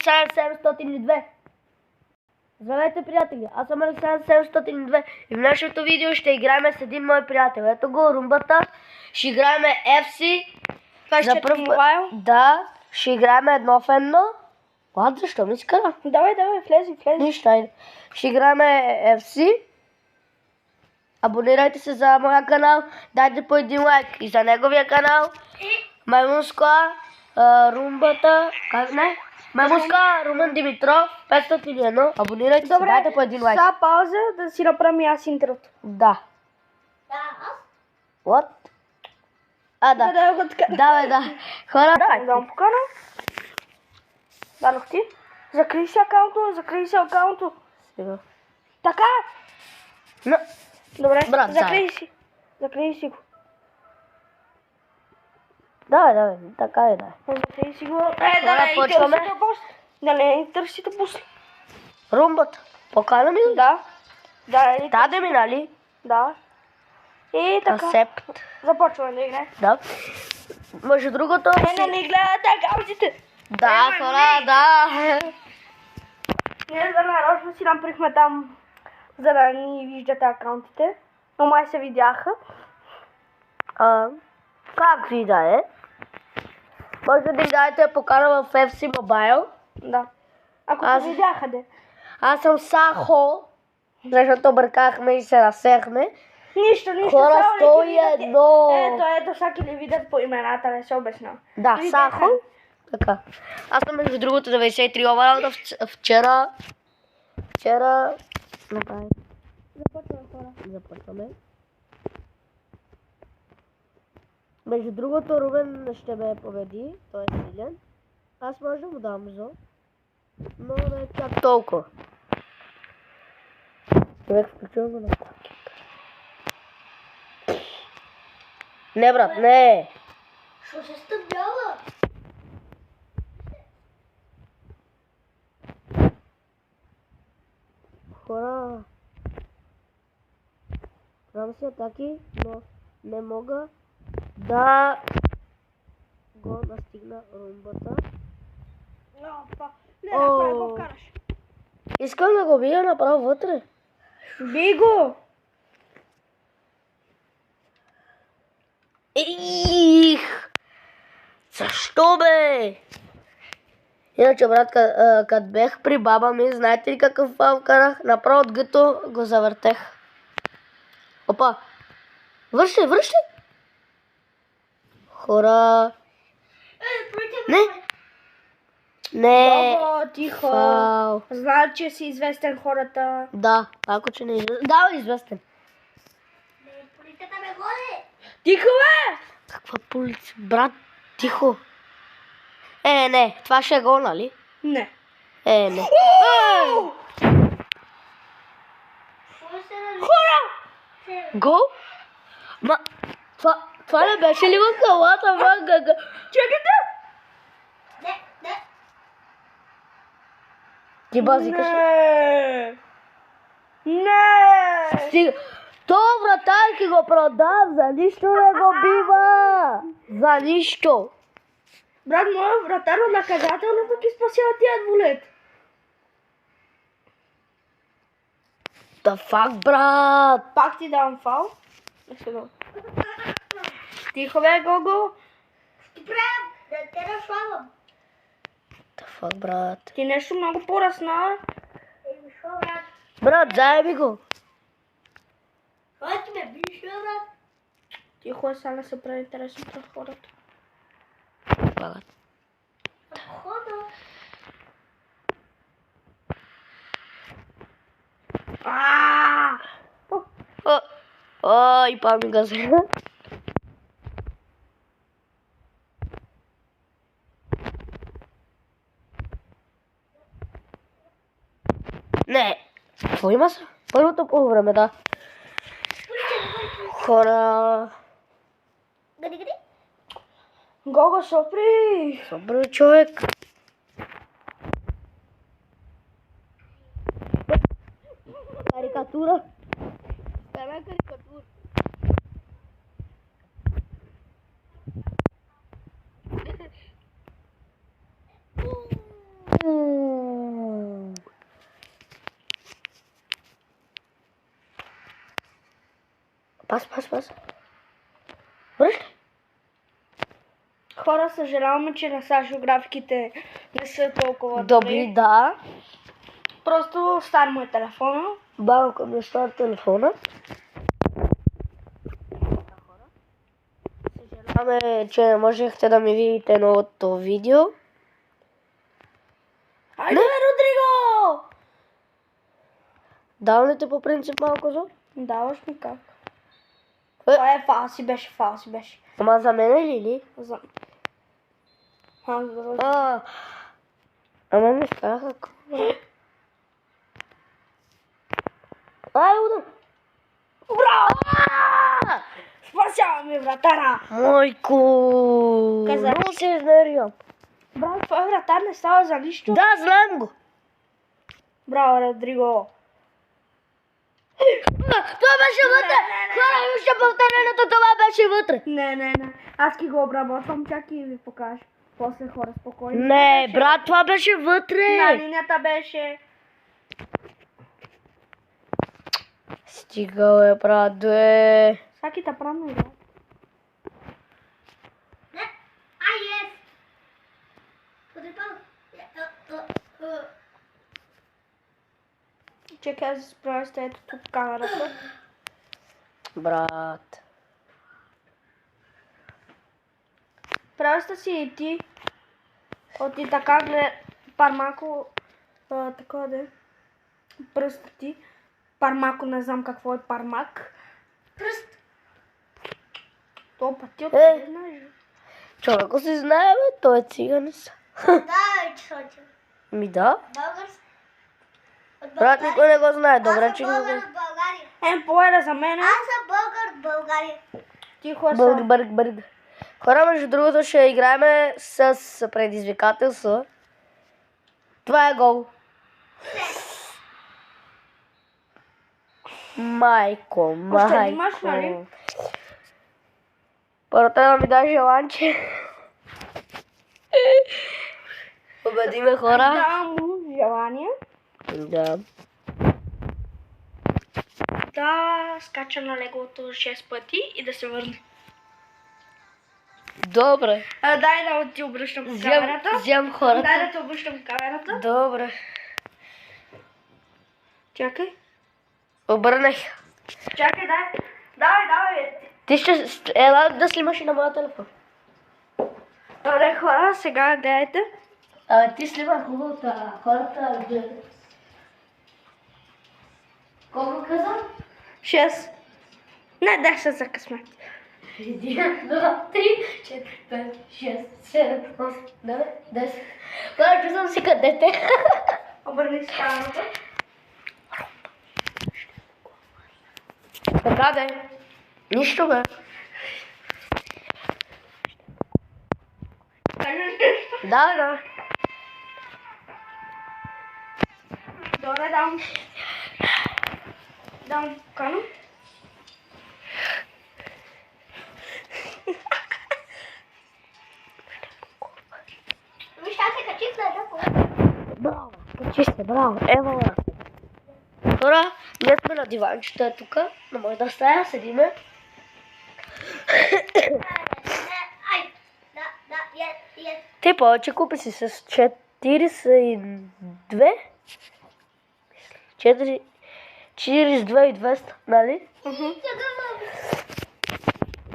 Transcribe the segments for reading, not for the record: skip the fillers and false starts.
Александър 702. Здравейте, приятели! Аз съм Александър 702 и в нашето видео ще играем с един мой приятел. Ето го, румбата. Ще играем FC. За първ мобайл? Да, ще играем едно в едно. Ладно, защо ми скара? Давай, влези. Нищо, айде. Ще играем FC. Абонирайте се за моя канал, дайте по един лайк и за неговия канал. Маймунска, румбата, как не? Маймунска, Румен Димитров, 501. Абонирайте се, дайте по един лайк. Сега пауза да си направим и аз интрото. Да. What? Да. Да. Хора, давай. Да му покана. Дадох ти. Закрий си акаунто. Сега. Така. Но, Добре, брат, закрий си го. давай, така е, да. Закрий си го. почваме. Да не търсите после. Румбата. Покана ми ли? Да. Даде ми, нали? Да. И така. Accept. Започваме да играем. Да. Между другото... Не гледате акаунтите. Да, хора, да. Ние за нарочно си направихме там, за да ни виждате акаунтите. Но май се видяха. Как ви да е? Може да ни дадете покана в FC Mobile. Да. Ако се видяха, де. Аз съм Сахо, защото бъркахме и се разсехме. Нищо. Хора, само нека видят. 101. Ето, всеки ли видят по имената, не се обяснявам. Да, Видяха. Сахо. Така. Аз съм между другото 93 оваралта. Вчера направих. Започваме. Между другото, Рубен ще ме победи. Той е силен. Аз може да му дам зо. Но не е чак толкова. Човек включва го на танки. Не, брат, не. Що се стъпява? Хора. Правя си атаки, но не мога да го настигна румбата. Не, го вкараш. Искам да го бия направо вътре. Бий го! Их! Защо бе? Иначе, брат, като бех при баба ми, знаете ли какъв фал вкарах? Направо от гъто го завъртех. Опа! Върши! Хора! Не! Много тихо. Фал. Знаят, че си известен хората. Да, ако че не е известен. Да, известен. Полицията ме гони! Тихо, бе! Каква полиция? Брат, тихо. Не, това ще е гол, нали? Не. Не. Хора! Гол? Ма, това не беше ли в калата, мага? Чакайте! Не. Ти базикаш? Не! Стига. То вратарки го продав, за нищо не го бива. За нищо. Брат, моя вратар от наказателно пък изпасява тия двулет. Да фак, брат. Пак ти давам фал. Тихо, бе, Гого. Ти правя, да те разслабвам. Да фак, брат. Ти нещо много по-разна. Шо, брат? Брат, заеби го. Кой ти ме биш, брат? Тихо, сега не се прави интересно пред хората. Багат. Хода. И пами газа. Не. Какво има са? Първото по време, да. Хора. Гъди. Гого, сопри. Добър човек. Карикатура. Стара карикатура. Пас. Връщай. Хора, съжаляваме, че на Сашо графиките не са толкова Добри, да. Просто стар му е телефона. Малко ми става телефона. Съжаляваме, че не можехте да ми видите новото видео. Айде, Родриго! Давам ли те по принцип малко зор? Даваш ми как? Това е фал си беше. Ама за мен ли? За... Ама ми стаха кула. Удам. Браво! Спасяваме вратара! Мойко! Казах. Много се изнервям. Браво, твой вратар не става за нищо. Да, знам го. Браво, Родриго! Това беше вътре! Хора, вижте повторението, това беше вътре! Не. Аз ги го обработвам, чакай и ви покажа. После хора спокойно. Не, брат, това беше вътре! На линията беше. Стига, брат, бе. Всяки та правно игра. Чекай да се справя с ето тук камерата. Брат. Представя си и ти. От и така гледа пармако. Така да е. Пръст ти. Пармако, не знам какво е пармак. Пръст. То пъти откъде знаеш? Човек, ако си знае, бе, той е циганец. Да, чочо. Ми да. Български. Брат, никой не го знае. Добре, че го Българ знае. от България. Поеда за мен. Аз съм българ от България. Ти хора Бърг. Хора, между другото, ще играем с предизвикателство. Това е гол. Майко. имаш, нали? Първо трябва да ми дай желанче. Победи ме, хора. Давам му желание. Да. Да скача на леглото 6 пъти и да се върне. Добре. Дай да ти обръщам камерата. Взем хората. Дай да ти обръщам камерата. Добре. Чакай. Обърнах. Чакай, дай. Давай. Ти ще... Ела да снимаш и на моя телефон. Добре, хора, сега гледайте. Ти снима хубаво, хората гледат. Колко каза? 6. Не, 10 за късмет. 1, 2, 3, 4, 5, 6, 7, 8, 9, 10. Когато чувствам си къдете. Обърни си камерата. Така да е. Нищо бе. Да. Добре, дам кану. Виж, аз се качих на една кола. Браво. Качи се, браво. Ева, бе. Хора, ние сме на диванчета тук, на моята стая, седиме. Ай, да, е. Ти повече купи си с 42? 42 и 200, нали?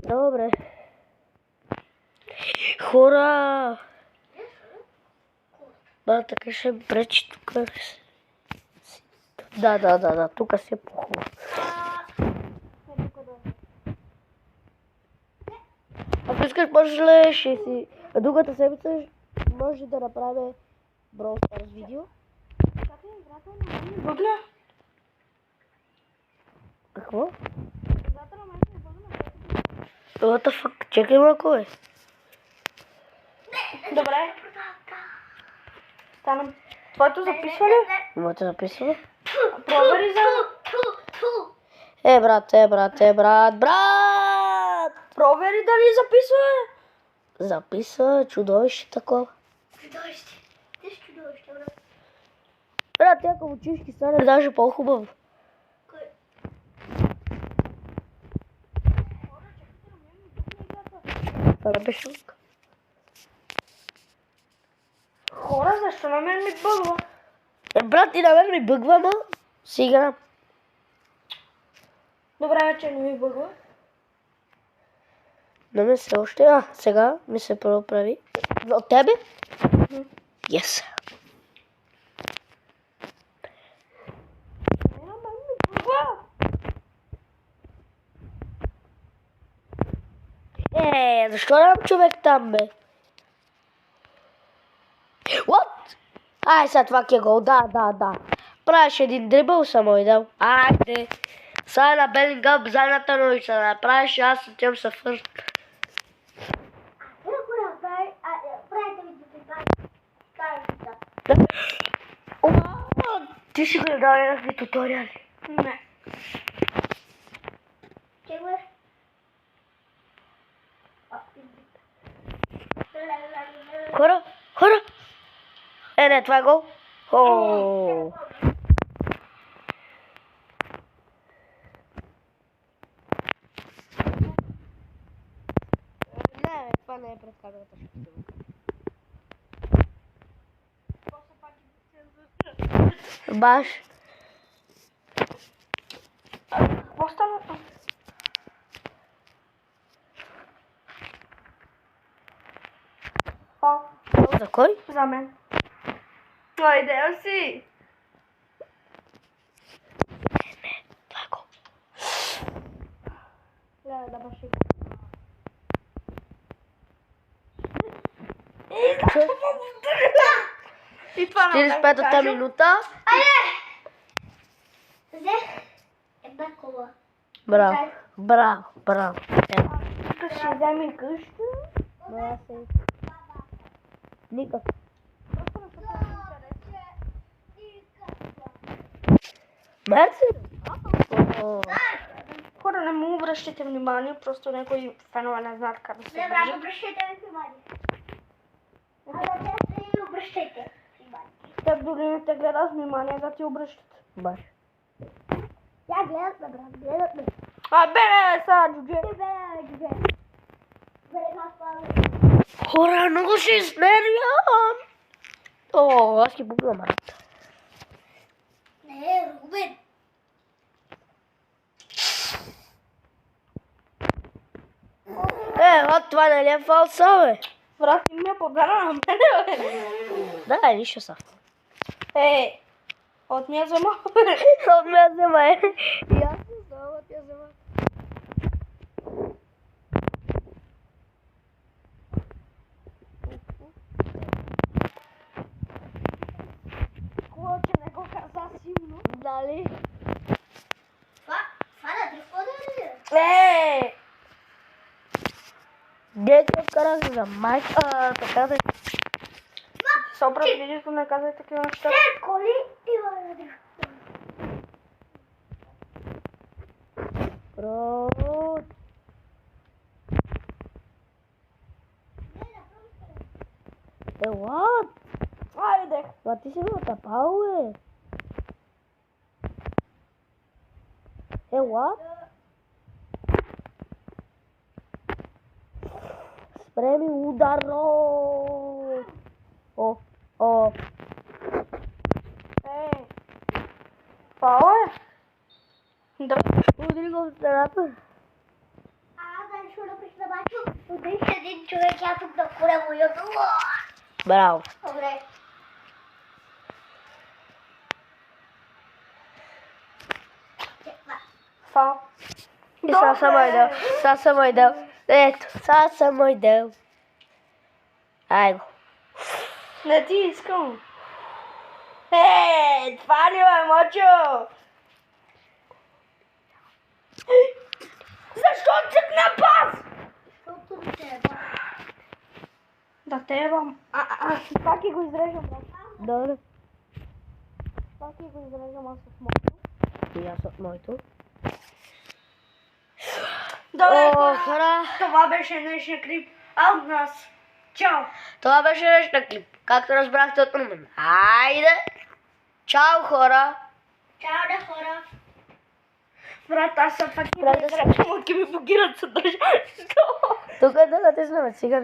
Добре. Хора! Брат, така ще ми пречи тук. Да, тук си е по-хубаво. Ако искаш, можеш ли ще си... Другата седмица може да направим Brawl Stars видео. Бъгна. Какво? What the fuck? Чекай малко, бе. Добре. Станам. Твоето записва ли? Моето записва. Провери за... Брат! Провери дали записва. Записва чудовище такова. Чудовище. Ти си чудовище, брат. Брат, ако учишки стане даже по-хубаво. Кой? Това беше лък. Хора, защо на мен ми бъгва? Брат, и на мен ми бъгва, ма сега. Добре, вече не ми бъгва. На мен все още. Сега ми се проправи. От тебе? Yes. На мен ми бъгва. Защо нямам човек там, бе? What? Ай, сега това ке гол, да. Правиш един дрибъл, само и дал. Айде. Сега на Белингъм, задната ножица да направиш, аз отивам се фърст. Правите ми да Ти си гледал някакви туториали. Не. Чего? Хора! Не, това е гол. О! Не, това не е пред камерата. Баш. Какво стана? За кой? За мен. Айде, си! Това е гол. Да баши. И това на 45-та минута. Взех една кола. Браво. Тук ще вземи къща. Никак. Мерцедес? Хора, не му обръщайте внимание, просто някои фенове не знаят как да се Не, брат, държат. обръщайте ми внимание. Те се и обръщайте внимание. Теб дори не те гледа с внимание да ти обръщат. Баш. Я гледат ме, брат, гледат ме. Бе, са, джудже. Ти бе, джуде. Бе, аз това Хора, много се изнервям. Аз ги буквам, брат. не, Рубен. Вот това нали е фалса, бе? Брат, ти ми е подара на мене, бе. Да, нищо са. От ми я взема. От мен взема е. И аз не знам, от я взема. Хубаво, че не го каза силно. Дали? Това на телефона ли? Дете вкарах за майка, така да... Се оправи, видиш, не казай такива неща. Те коли има на телефона. Брат. What? Айде. Ма ти си ме отъпал, бе. What? Спре ми ударо. О. Пало е? Да. Удари го в стената. Защо да пришла бачо? Удрих един човек, я тук да куря моето. Браво. Добре. Фал. И сега съм мой дел. Ето, сега съм мой дел. Ай го. Не ти искам. Това ли е, мачо? Защо цъкна пас? Защото не те Да те ебам. Пак и го изрежам, брат. Добре. Пак и го изрежам аз от моето. И аз от моето. Добре, хора. това беше днешния клип. А от нас. Чао! Това беше днешния клип. Както разбрахте от мен. Хайде. Чао, хора. Чао, да хора. Брат, аз съм пак Брат, да малки ми блокират съдържанието. Тук е да натиснем сега.